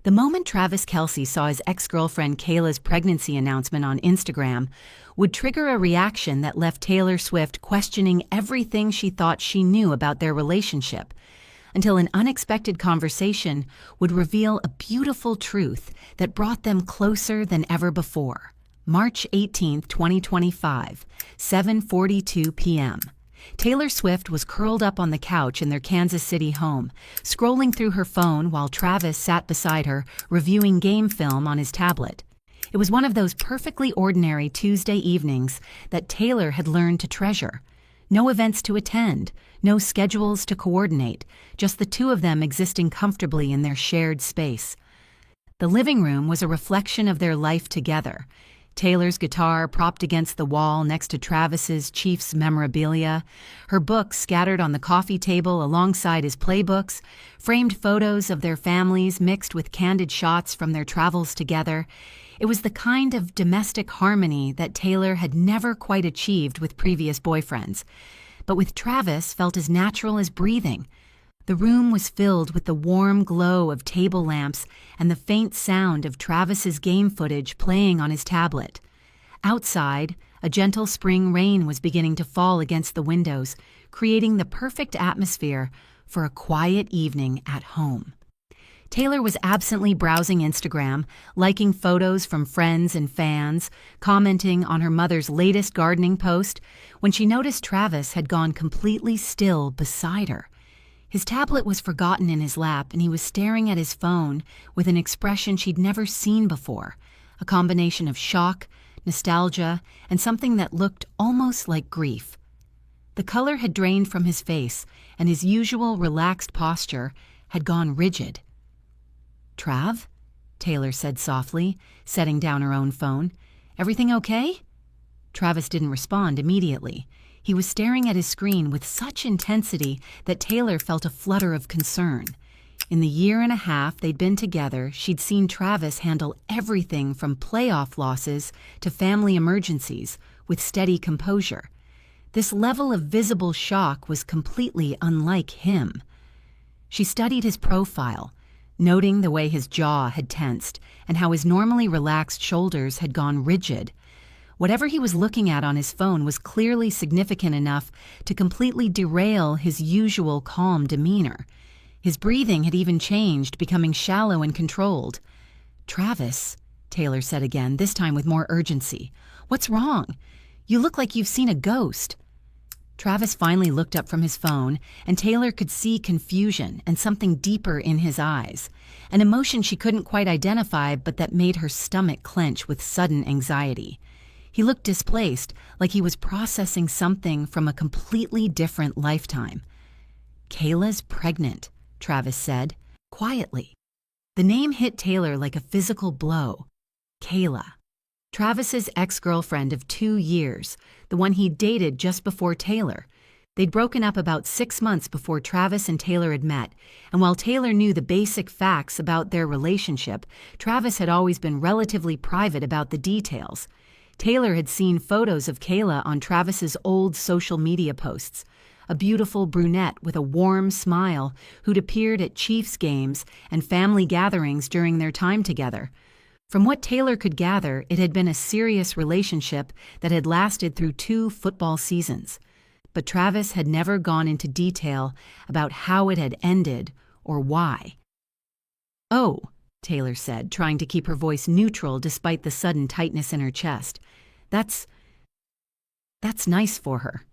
The moment Travis Kelce saw his ex-girlfriend Kayla's pregnancy announcement on Instagram would trigger a reaction that left Taylor Swift questioning everything she thought she knew about their relationship, until an unexpected conversation would reveal a beautiful truth that brought them closer than ever before. March 18, 2025, 7:42 p.m. Taylor Swift was curled up on the couch in their Kansas City home, scrolling through her phone while Travis sat beside her, reviewing game film on his tablet. It was one of those perfectly ordinary Tuesday evenings that Taylor had learned to treasure. No events to attend, no schedules to coordinate, just the two of them existing comfortably in their shared space. The living room was a reflection of their life together. Taylor's guitar propped against the wall next to Travis's Chiefs memorabilia, her books scattered on the coffee table alongside his playbooks, framed photos of their families mixed with candid shots from their travels together. It was the kind of domestic harmony that Taylor had never quite achieved with previous boyfriends, but with Travis felt as natural as breathing. The room was filled with the warm glow of table lamps and the faint sound of Travis's game footage playing on his tablet. Outside, a gentle spring rain was beginning to fall against the windows, creating the perfect atmosphere for a quiet evening at home. Taylor was absently browsing Instagram, liking photos from friends and fans, commenting on her mother's latest gardening post, when she noticed Travis had gone completely still beside her. His tablet was forgotten in his lap, and he was staring at his phone with an expression she'd never seen before, a combination of shock, nostalgia, and something that looked almost like grief. The color had drained from his face, and his usual relaxed posture had gone rigid. "Trav?" Taylor said softly, setting down her own phone. "Everything okay?" Travis didn't respond immediately. He was staring at his screen with such intensity that Taylor felt a flutter of concern. In the year and a half they'd been together, she'd seen Travis handle everything from playoff losses to family emergencies with steady composure. This level of visible shock was completely unlike him. She studied his profile, noting the way his jaw had tensed and how his normally relaxed shoulders had gone rigid. Whatever he was looking at on his phone was clearly significant enough to completely derail his usual calm demeanor. His breathing had even changed, becoming shallow and controlled. "Travis," Taylor said again, this time with more urgency. "What's wrong? You look like you've seen a ghost." Travis finally looked up from his phone, and Taylor could see confusion and something deeper in his eyes, an emotion she couldn't quite identify but that made her stomach clench with sudden anxiety. He looked displaced, like he was processing something from a completely different lifetime. "Kayla's pregnant," Travis said, quietly. The name hit Taylor like a physical blow. Kayla. Travis's ex-girlfriend of 2 years, the one he'd dated just before Taylor. They'd broken up about 6 months before Travis and Taylor had met, and while Taylor knew the basic facts about their relationship, Travis had always been relatively private about the details. Taylor had seen photos of Kayla on Travis's old social media posts, a beautiful brunette with a warm smile who'd appeared at Chiefs games and family gatherings during their time together. From what Taylor could gather, it had been a serious relationship that had lasted through 2 football seasons. But Travis had never gone into detail about how it had ended or why. "Oh," Taylor said, trying to keep her voice neutral despite the sudden tightness in her chest. That's nice for her."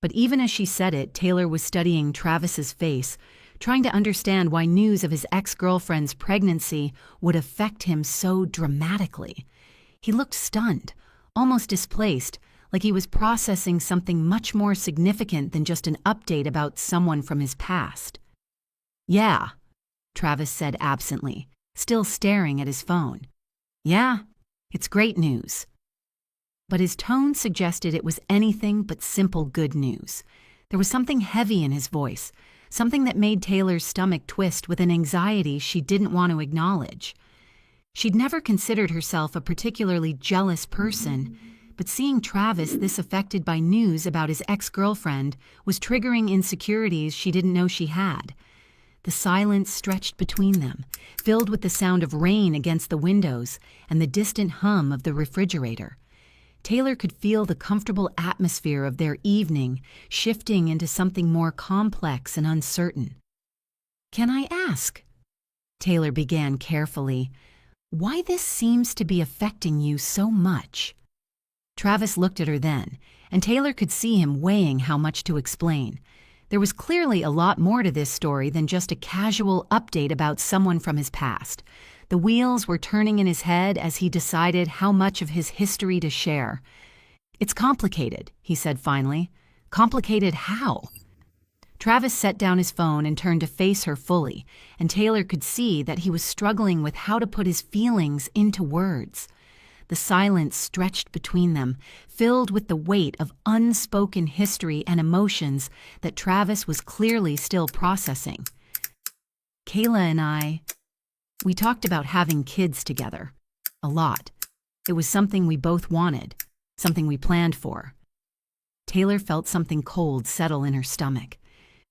But even as she said it, Taylor was studying Travis's face, trying to understand why news of his ex-girlfriend's pregnancy would affect him so dramatically. He looked stunned, almost displaced, like he was processing something much more significant than just an update about someone from his past. "Yeah," Travis said absently, still staring at his phone. "Yeah, it's great news." But his tone suggested it was anything but simple good news. There was something heavy in his voice, something that made Taylor's stomach twist with an anxiety she didn't want to acknowledge. She'd never considered herself a particularly jealous person, but seeing Travis this affected by news about his ex-girlfriend was triggering insecurities she didn't know she had. The silence stretched between them, filled with the sound of rain against the windows and the distant hum of the refrigerator. Taylor could feel the comfortable atmosphere of their evening shifting into something more complex and uncertain. "Can I ask," Taylor began carefully, "why this seems to be affecting you so much?" Travis looked at her then, and Taylor could see him weighing how much to explain. There was clearly a lot more to this story than just a casual update about someone from his past. The wheels were turning in his head as he decided how much of his history to share. "It's complicated," he said finally. "Complicated how?" Travis set down his phone and turned to face her fully, and Taylor could see that he was struggling with how to put his feelings into words. The silence stretched between them, filled with the weight of unspoken history and emotions that Travis was clearly still processing. "Kayla and we talked about having kids together. A lot. It was something we both wanted, something we planned for." Taylor felt something cold settle in her stomach.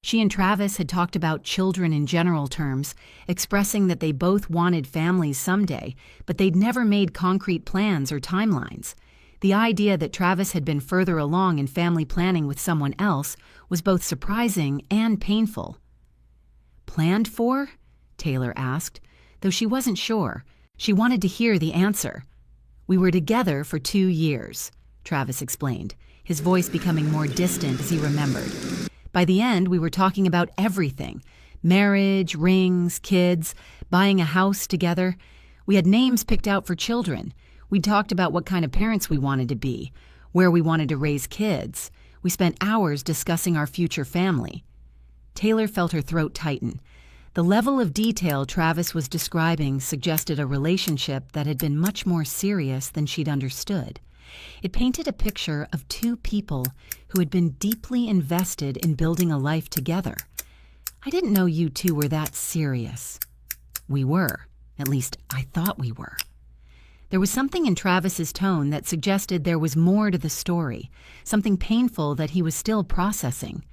She and Travis had talked about children in general terms, expressing that they both wanted families someday, but they'd never made concrete plans or timelines. The idea that Travis had been further along in family planning with someone else was both surprising and painful. "Planned for?" Taylor asked, though she wasn't sure. She wanted to hear the answer. "We were together for 2 years, Travis explained, his voice becoming more distant as he remembered. "By the end, we were talking about everything: marriage, rings, kids, buying a house together. We had names picked out for children. We talked about what kind of parents we wanted to be, where we wanted to raise kids. We spent hours discussing our future family." Taylor felt her throat tighten. The level of detail Travis was describing suggested a relationship that had been much more serious than she'd understood. It painted a picture of two people who had been deeply invested in building a life together. "I didn't know you two were that serious." "We were. At least, I thought we were." There was something in Travis's tone that suggested there was more to the story, something painful that he was still processing.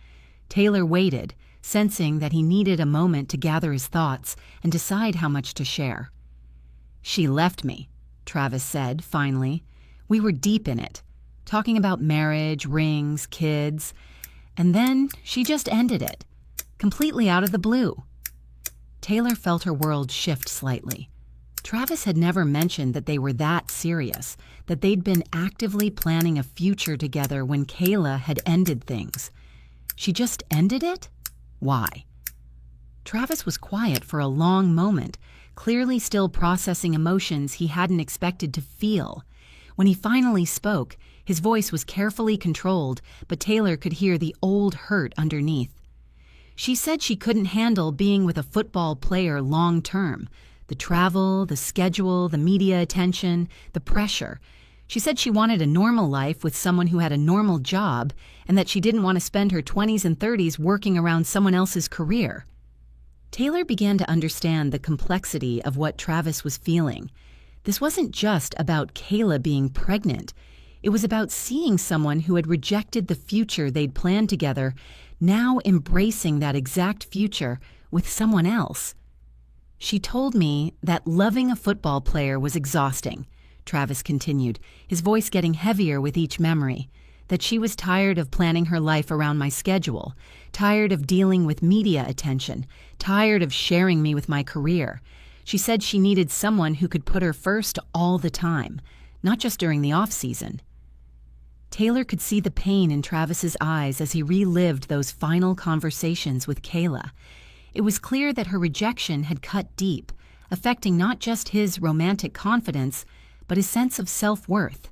Taylor waited, sensing that he needed a moment to gather his thoughts and decide how much to share. "She left me," Travis said, finally. "We were deep in it, talking about marriage, rings, kids, and then she just ended it, completely out of the blue." Taylor felt her world shift slightly. Travis had never mentioned that they were that serious, that they'd been actively planning a future together when Kayla had ended things. She just ended it? Why? Travis was quiet for a long moment, clearly still processing emotions he hadn't expected to feel. When he finally spoke, his voice was carefully controlled, but Taylor could hear the old hurt underneath. "She said she couldn't handle being with a football player long term. The travel, the schedule, the media attention, the pressure. She said she wanted a normal life with someone who had a normal job, and that she didn't want to spend her 20s and 30s working around someone else's career." Taylor began to understand the complexity of what Travis was feeling. This wasn't just about Kayla being pregnant. It was about seeing someone who had rejected the future they'd planned together, now embracing that exact future with someone else. "She told me that loving a football player was exhausting," Travis continued, his voice getting heavier with each memory. "That she was tired of planning her life around my schedule, tired of dealing with media attention, tired of sharing me with my career. She said she needed someone who could put her first all the time, not just during the off-season." Taylor could see the pain in Travis's eyes as he relived those final conversations with Kayla. It was clear that her rejection had cut deep, affecting not just his romantic confidence, but his sense of self-worth.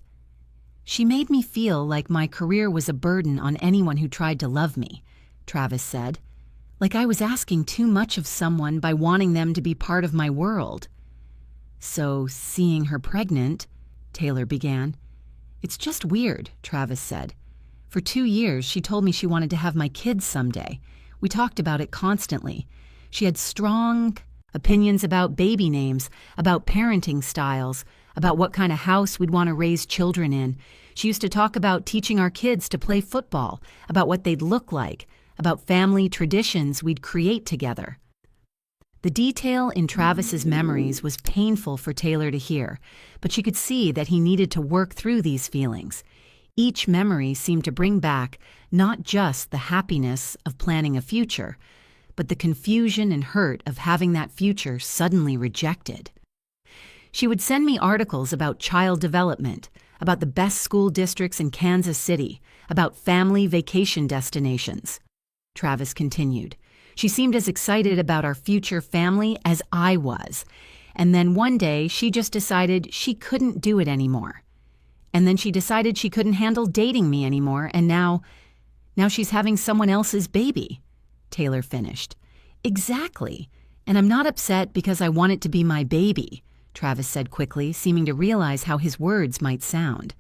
"She made me feel like my career was a burden on anyone who tried to love me," Travis said. "Like I was asking too much of someone by wanting them to be part of my world." "So, seeing her pregnant," Taylor began. "It's just weird," Travis said. "For 2 years, she told me she wanted to have my kids someday. We talked about it constantly. She had strong opinions about baby names, about parenting styles, about what kind of house we'd want to raise children in. She used to talk about teaching our kids to play football, about what they'd look like, about family traditions we'd create together." The detail in Travis's memories was painful for Taylor to hear, but she could see that he needed to work through these feelings. Each memory seemed to bring back not just the happiness of planning a future, but the confusion and hurt of having that future suddenly rejected. She would send me articles about child development, about the best school districts in Kansas City, about family vacation destinations. Travis continued. She seemed as excited about our future family as I was. And then one day, she just decided she couldn't do it anymore. And then she decided she couldn't handle dating me anymore, and now she's having someone else's baby. Taylor finished. Exactly. And I'm not upset because I want it to be my baby, Travis said quickly, seeming to realize how his words might sound.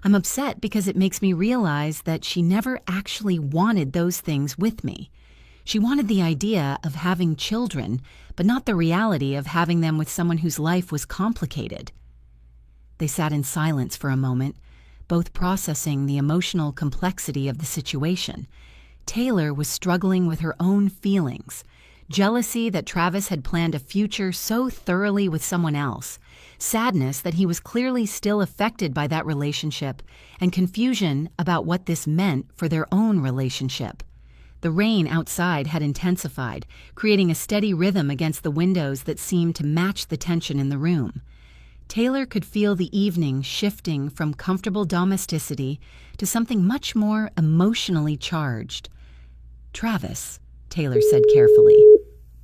I'm upset because it makes me realize that she never actually wanted those things with me. She wanted the idea of having children, but not the reality of having them with someone whose life was complicated. They sat in silence for a moment, both processing the emotional complexity of the situation. Taylor was struggling with her own feelings, jealousy that Travis had planned a future so thoroughly with someone else, sadness that he was clearly still affected by that relationship, and confusion about what this meant for their own relationship. The rain outside had intensified, creating a steady rhythm against the windows that seemed to match the tension in the room. Taylor could feel the evening shifting from comfortable domesticity to something much more emotionally charged. Travis, Taylor said carefully,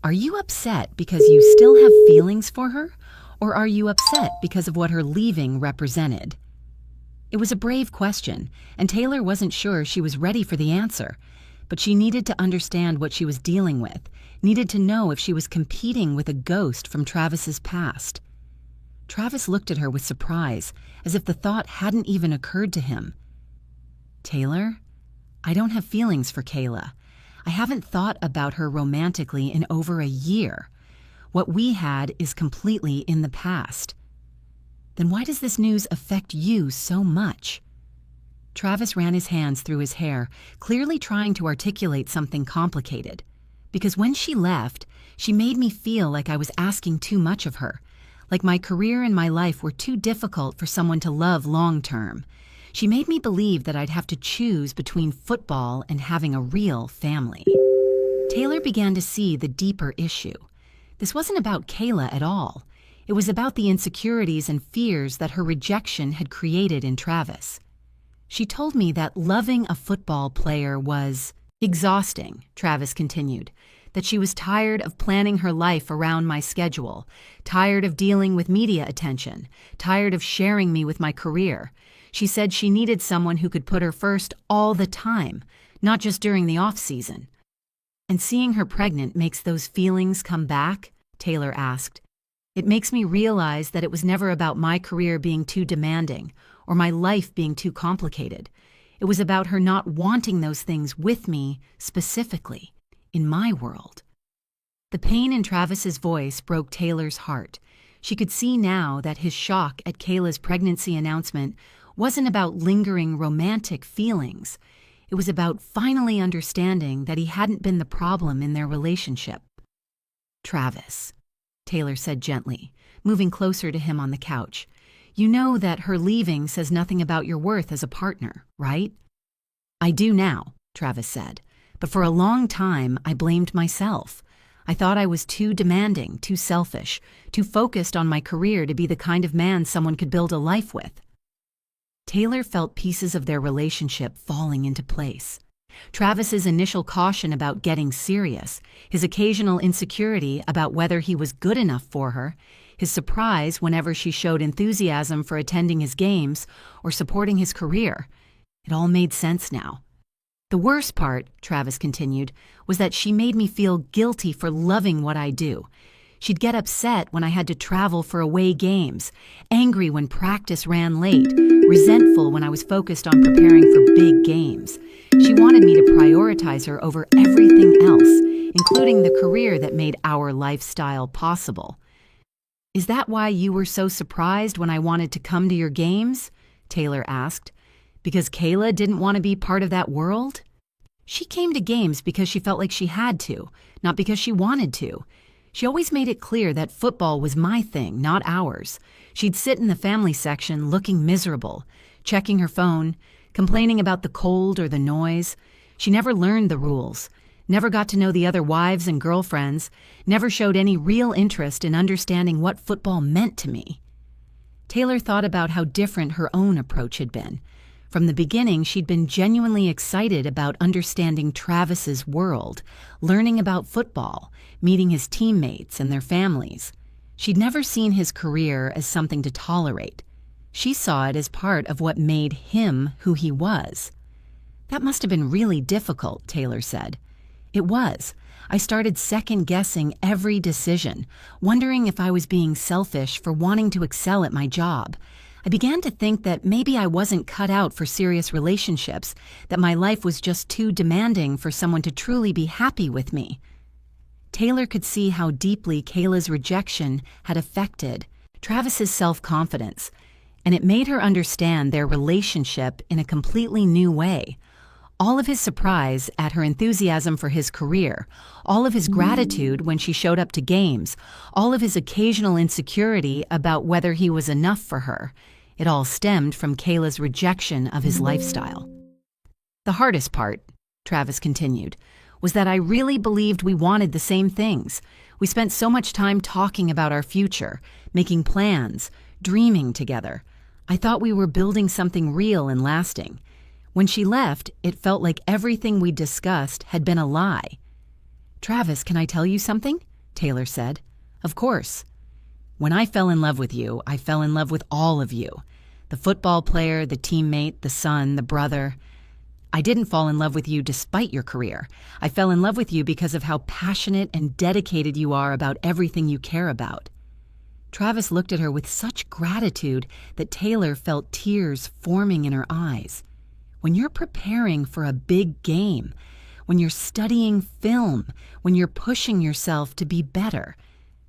are you upset because you still have feelings for her, or are you upset because of what her leaving represented? It was a brave question, and Taylor wasn't sure she was ready for the answer. But she needed to understand what she was dealing with, needed to know if she was competing with a ghost from Travis's past. Travis looked at her with surprise, as if the thought hadn't even occurred to him. Taylor, I don't have feelings for Kayla. I haven't thought about her romantically in over a year. What we had is completely in the past. Then why does this news affect you so much? Travis ran his hands through his hair, clearly trying to articulate something complicated. Because when she left, she made me feel like I was asking too much of her, like my career and my life were too difficult for someone to love long-term. She made me believe that I'd have to choose between football and having a real family. Taylor began to see the deeper issue. This wasn't about Kayla at all. It was about the insecurities and fears that her rejection had created in Travis. She told me that loving a football player was exhausting, Travis continued, that she was tired of planning her life around my schedule, tired of dealing with media attention, tired of sharing me with my career. She said she needed someone who could put her first all the time, not just during the off-season. And seeing her pregnant makes those feelings come back? Taylor asked. It makes me realize that it was never about my career being too demanding or my life being too complicated. It was about her not wanting those things with me specifically, in my world. The pain in Travis's voice broke Taylor's heart. She could see now that his shock at Kayla's pregnancy announcement wasn't about lingering romantic feelings. It was about finally understanding that he hadn't been the problem in their relationship. Travis, Taylor said gently, moving closer to him on the couch. You know that her leaving says nothing about your worth as a partner, right? I do now, Travis said, but for a long time I blamed myself. I thought I was too demanding, too selfish, too focused on my career to be the kind of man someone could build a life with. Taylor felt pieces of their relationship falling into place. Travis's initial caution about getting serious, his occasional insecurity about whether he was good enough for her, his surprise whenever she showed enthusiasm for attending his games or supporting his career. It all made sense now. The worst part, Travis continued, was that she made me feel guilty for loving what I do. She'd get upset when I had to travel for away games, angry when practice ran late, resentful when I was focused on preparing for big games. She wanted me to prioritize her over everything else, including the career that made our lifestyle possible. Is that why you were so surprised when I wanted to come to your games? Taylor asked. Because Kayla didn't want to be part of that world? She came to games because she felt like she had to, not because she wanted to. She always made it clear that football was my thing, not ours. She'd sit in the family section looking miserable, checking her phone, complaining about the cold or the noise. She never learned the rules, never got to know the other wives and girlfriends, never showed any real interest in understanding what football meant to me. Taylor thought about how different her own approach had been. From the beginning, she'd been genuinely excited about understanding Travis's world, learning about football, meeting his teammates and their families. She'd never seen his career as something to tolerate. She saw it as part of what made him who he was. That must have been really difficult, Taylor said. It was. I started second-guessing every decision, wondering if I was being selfish for wanting to excel at my job. I began to think that maybe I wasn't cut out for serious relationships, that my life was just too demanding for someone to truly be happy with me. Taylor could see how deeply Kayla's rejection had affected Travis's self-confidence, and it made her understand their relationship in a completely new way. All of his surprise at her enthusiasm for his career, all of his gratitude when she showed up to games, all of his occasional insecurity about whether he was enough for her, it all stemmed from Kayla's rejection of his lifestyle. The hardest part, Travis continued, was that I really believed we wanted the same things. We spent so much time talking about our future, making plans, dreaming together. I thought we were building something real and lasting. When she left, it felt like everything we discussed had been a lie. "Travis, can I tell you something?" Taylor said. "Of course. When I fell in love with you, I fell in love with all of you. The football player, the teammate, the son, the brother. I didn't fall in love with you despite your career. I fell in love with you because of how passionate and dedicated you are about everything you care about." Travis looked at her with such gratitude that Taylor felt tears forming in her eyes. When you're preparing for a big game, when you're studying film, when you're pushing yourself to be better,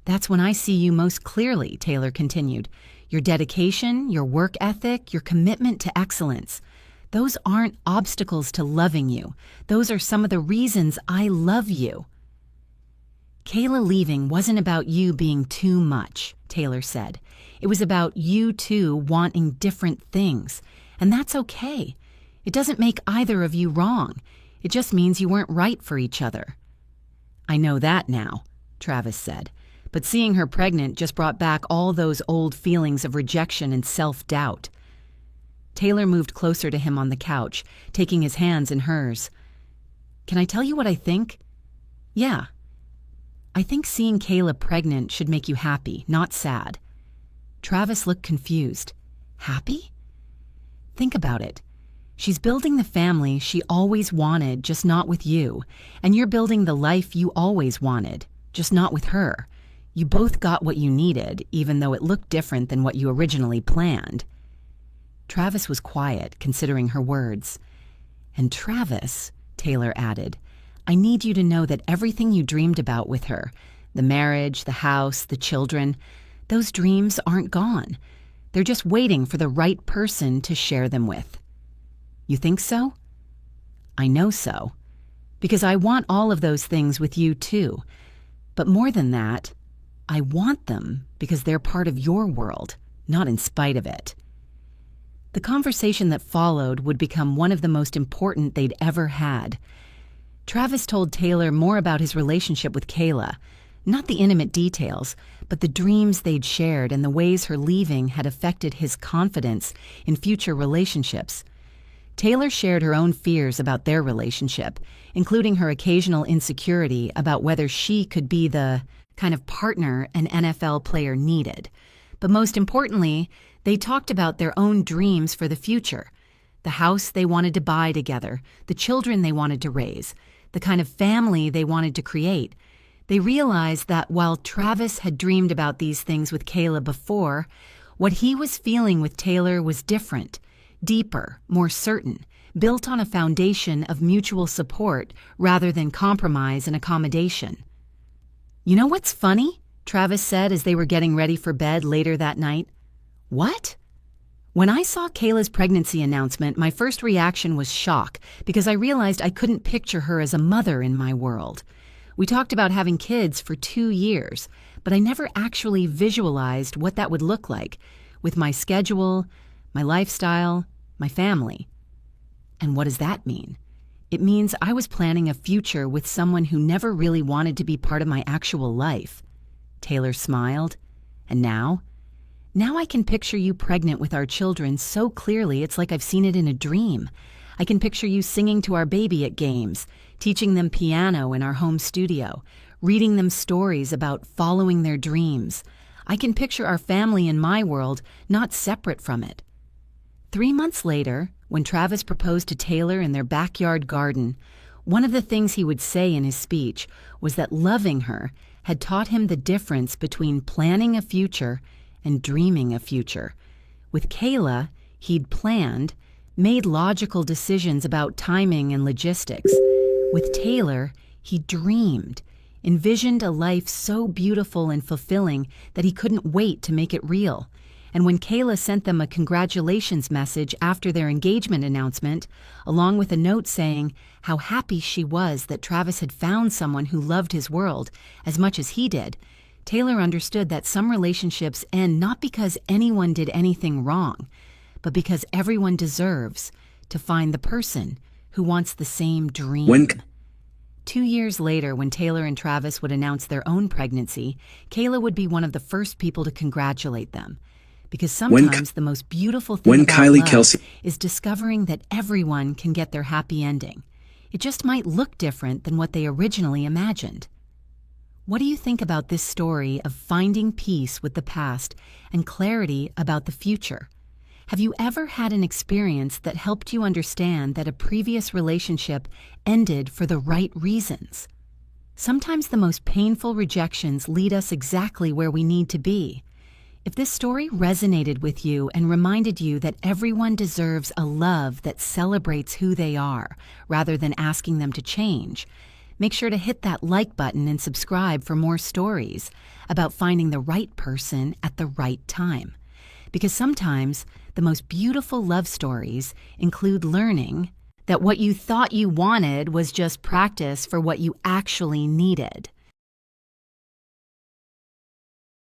that's when I see you most clearly, Taylor continued. Your dedication, your work ethic, your commitment to excellence. Those aren't obstacles to loving you. Those are some of the reasons I love you. Kayla leaving wasn't about you being too much, Taylor said. It was about you two wanting different things, and that's okay. It doesn't make either of you wrong. It just means you weren't right for each other. "I know that now," Travis said, but seeing her pregnant just brought back all those old feelings of rejection and self-doubt. Taylor moved closer to him on the couch, taking his hands in hers. "Can I tell you what I think?" "Yeah." "I think seeing Kayla pregnant should make you happy, not sad." Travis looked confused. "Happy?" "Think about it. She's building the family she always wanted, just not with you. And you're building the life you always wanted, just not with her. You both got what you needed, even though it looked different than what you originally planned." Travis was quiet, considering her words. "And Travis," Taylor added, "I need you to know that everything you dreamed about with her, the marriage, the house, the children, those dreams aren't gone. They're just waiting for the right person to share them with." "You think so?" "I know so. Because I want all of those things with you too. But more than that, I want them because they're part of your world, not in spite of it." The conversation that followed would become one of the most important they'd ever had. Travis told Taylor more about his relationship with Kayla, not the intimate details, but the dreams they'd shared and the ways her leaving had affected his confidence in future relationships. Taylor shared her own fears about their relationship, including her occasional insecurity about whether she could be the kind of partner an NFL player needed. But most importantly, they talked about their own dreams for the future, the house they wanted to buy together, the children they wanted to raise, the kind of family they wanted to create. They realized that while Travis had dreamed about these things with Kayla before, what he was feeling with Taylor was different. Deeper, more certain, built on a foundation of mutual support rather than compromise and accommodation. "You know what's funny?" Travis said as they were getting ready for bed later that night. "What?" "When I saw Kayla's pregnancy announcement, my first reaction was shock because I realized I couldn't picture her as a mother in my world. We talked about having kids for 2 years, but I never actually visualized what that would look like with my schedule, my lifestyle, my family. And what does that mean? It means I was planning a future with someone who never really wanted to be part of my actual life. Taylor smiled. And now? Now I can picture you pregnant with our children so clearly it's like I've seen it in a dream. I can picture you singing to our baby at games, teaching them piano in our home studio, reading them stories about following their dreams. I can picture our family in my world, not separate from it. 3 months later, when Travis proposed to Taylor in their backyard garden, one of the things he would say in his speech was that loving her had taught him the difference between planning a future and dreaming a future. With Kayla, he'd planned, made logical decisions about timing and logistics. With Taylor, he dreamed, envisioned a life so beautiful and fulfilling that he couldn't wait to make it real. And when Kayla sent them a congratulations message after their engagement announcement, along with a note saying how happy she was that Travis had found someone who loved his world as much as he did, Taylor understood that some relationships end not because anyone did anything wrong, but because everyone deserves to find the person who wants the same dream. 2 years later, when Taylor and Travis would announce their own pregnancy, Kayla would be one of the first people to congratulate them. Because sometimes the most beautiful thing about love Kelce is discovering that everyone can get their happy ending. It just might look different than what they originally imagined. What do you think about this story of finding peace with the past and clarity about the future? Have you ever had an experience that helped you understand that a previous relationship ended for the right reasons? Sometimes the most painful rejections lead us exactly where we need to be. If this story resonated with you and reminded you that everyone deserves a love that celebrates who they are, rather than asking them to change, make sure to hit that like button and subscribe for more stories about finding the right person at the right time. Because sometimes the most beautiful love stories include learning that what you thought you wanted was just practice for what you actually needed.